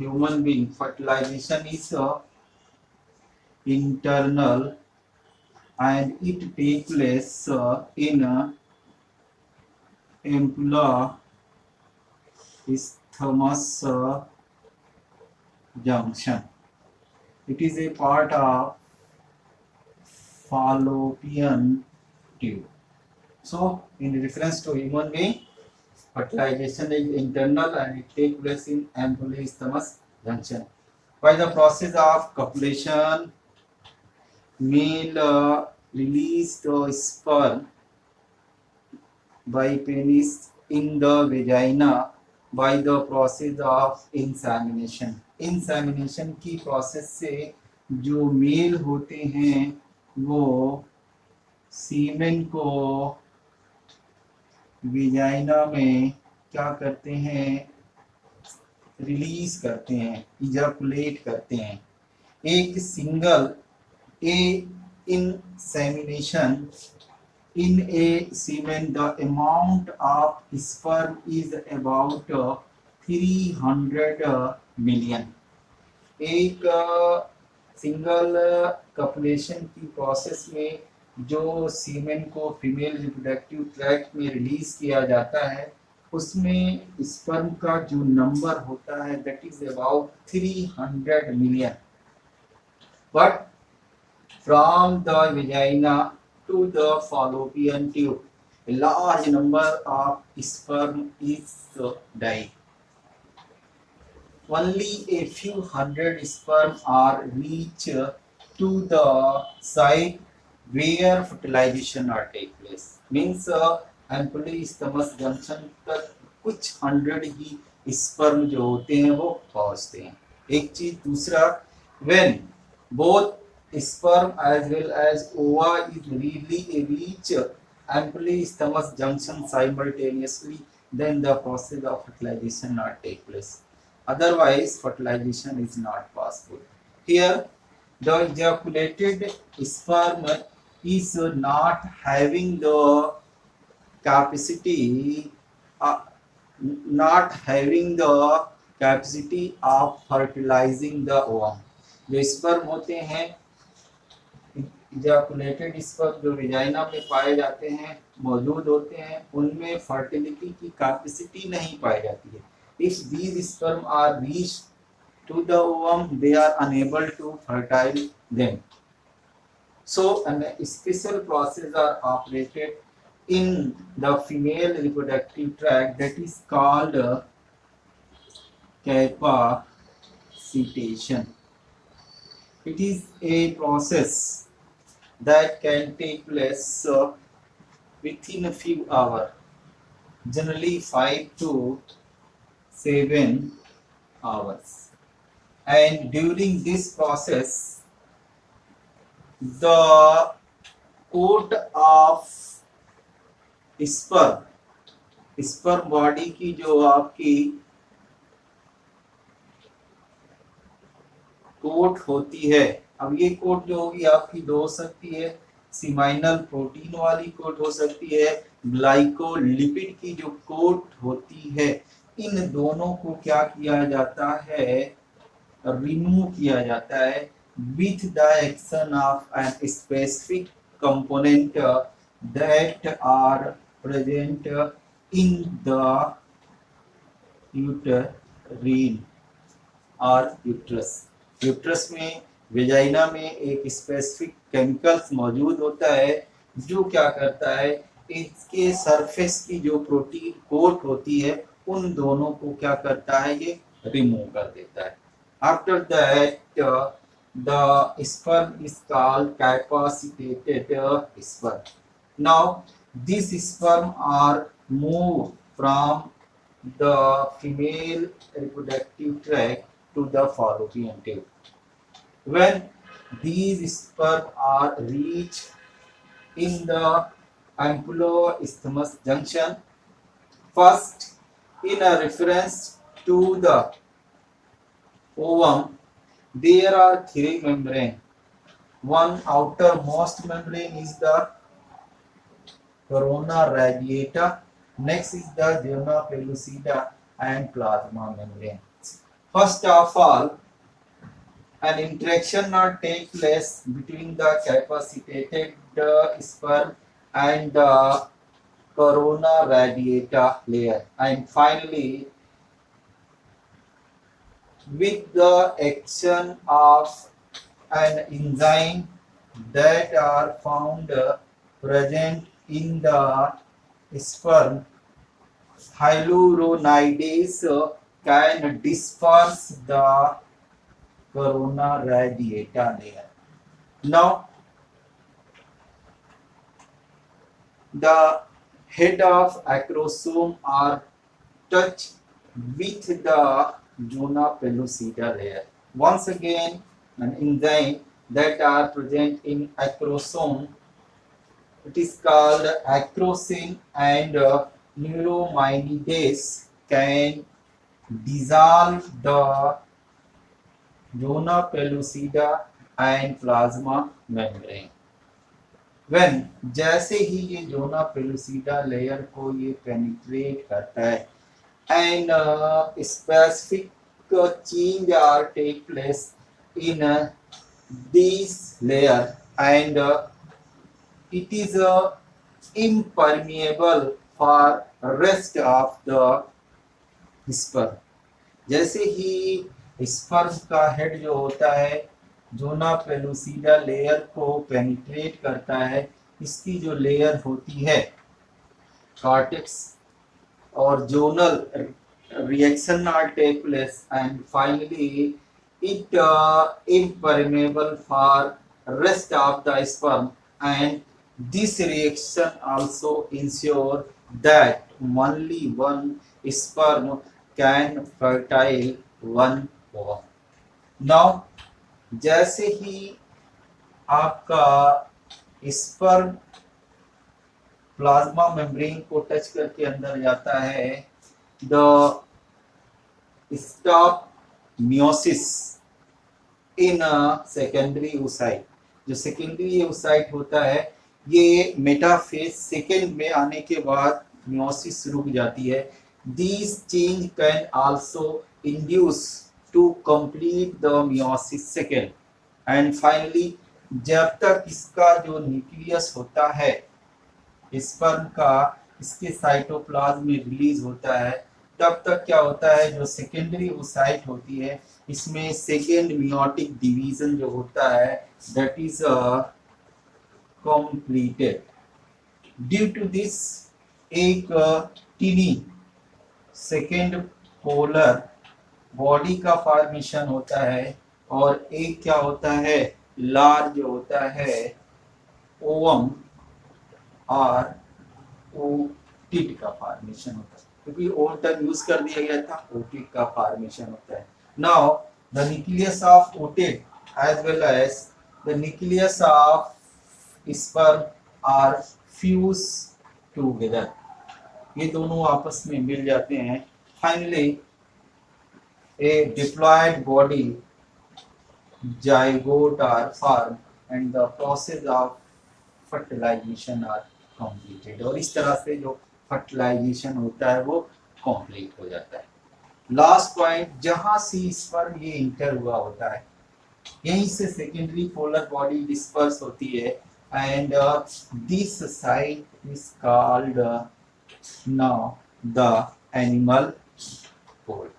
human being, fertilization is internal and it takes place in ampulla isthmus junction. It is a part of fallopian tube. So, in reference to human being, fertilization is internal and it takes place in ampulla isthmus junction. By the process of copulation, male release the sperm by penis in the vagina by the process of insemination. Insemination की process से जो mail होते हैं वो सीमेन को vagina में क्या करते हैं, रिलीज करते हैं, इजैकुलेट करते हैं. एक single A insemination in a semen, the amount of sperm is about 300 million. एक सिंगल कपुलेशन की प्रोसेस में जो सीमेन को फीमेल रिप्रोडक्टिव ट्रैक्ट में रिलीज किया जाता है उसमें स्पर्म का जो नंबर होता है that is about 300 million. But from the vagina to the fallopian tube, a large number of sperm is dying. Only a few hundred sperm are reached to the site where fertilization are take place. Means ampulla isthmus junction तक कुछ 100 ही sperm जो होते हैं वो पहुंचते हैं. एक चीज. दूसरा, when both sperm as well as ova is really reach ampulla isthmus junction simultaneously, then the process of fertilization not take place. Otherwise, fertilization is not possible. Here, the ejaculated sperm is not having the capacity, of fertilizing the ovum. जो sperm होते हैं ejaculated sperm जो vagina में पाए जाते हैं, मौजूद होते हैं, उनमें फर्टिलिटी की कैपेसिटी नहीं पाई जाती है. If these sperm are reach to the ovum, they are unable to fertile them. So an special process are operated in the female reproductive tract that is called capacitation. It is a process that can take place within a few hours, generally 5 to 7 hours. And during this process, the coat of sperm body की जो आपकी coat होती है, अब ये coat जो होगी आपकी दो हो सकती है, सीमाइनल प्रोटीन वाली कोट हो सकती है, ग्लाइकोलिपिड की जो कोट होती है, इन दोनों को क्या किया जाता है, रिमूव किया जाता है with the action of an specific component that are present in the uterine और यूट्रस. यूट्रस में, वेजाइना में एक स्पेसिफिक केमिकल्स मौजूद होता है जो क्या करता है, इसके सरफेस की जो प्रोटीन कोट होती है उन दोनों को क्या करता है, ये रिमूव कर देता है. After that the sperm is called capacitated sperm. Now this sperm are move from the female reproductive tract to the fallopian tube. When these sperm are reached in the ampulla isthmus junction, first in a reference to the ovum, there are three membranes. One outermost membrane is the corona radiata, next is the zona pellucida and plasma membrane. First of all, an interaction take place between the capacitated sperm and the corona radiata layer, and finally with the action of an enzyme that are found present in the sperm, hyaluronidase can disperse the corona radiata layer. Now, the head of acrosome are touched with the zona pellucida layer. Once again, an enzyme that are present in acrosome, it is called acrosin, and neuraminidase can dissolve the zona pellucida and plasma membrane. When जैसे ही ये zona pellucida layer को ये penetrate करता है and specific change are take place in this layer, and it is impermeable for rest of the sperm. जैसे ही sperm का head जो होता है जोना पेलुसिडा लेयर को पेनिट्रेट करता है, इसकी जो लेयर होती है कॉर्टेक्स और zonal reaction are take place, and finally it impermeable for rest of the sperm, and this reaction also ensure that only one sperm can fertile one ovum. Now जैसे ही आपका sperm plasma membrane को touch करके अंदर जाता है, the stop meiosis in secondary oocyte. जो secondary oocyte होता है, ये मेटाफेज सेकेंड में आने के बाद मियोसिस रुक जाती है. This change can also induce to complete the meiosis second, and finally जब तक इसका जो न्यूक्लियस होता है स्पर्म का इसके साइटोप्लाज्म में रिलीज होता है, तब तक क्या होता है जो सेकेंडरी oocyte होती है इसमें सेकेंड मियोटिक डिवीजन जो होता है that is completed. Due to this एक टीनी सेकेंड पोलर बॉडी का फॉर्मेशन होता है, और एक क्या होता है लार्ज होता है ओवम और ओटिड का फॉर्मेशन होता है, क्योंकि ओल्ड टर्म यूज कर दिया गया था, ओटिड का फॉर्मेशन होता है. Now the nucleus of ootid as well as the nucleus of sperm are fuse together. ये दोनों आपस में मिल जाते हैं. Finally a diploid body zygote are formed and the process of fertilization are completed. और इस तरह से जो फर्टिलाइजेशन होता है वो कंप्लीट हो जाता है. लास्ट पॉइंट, जहां से स्पर्म ये इंटर हुआ होता है यहीं से सेकेंडरी पोलर बॉडी डिस्पर्स होती है, and this site is called now the animal pole.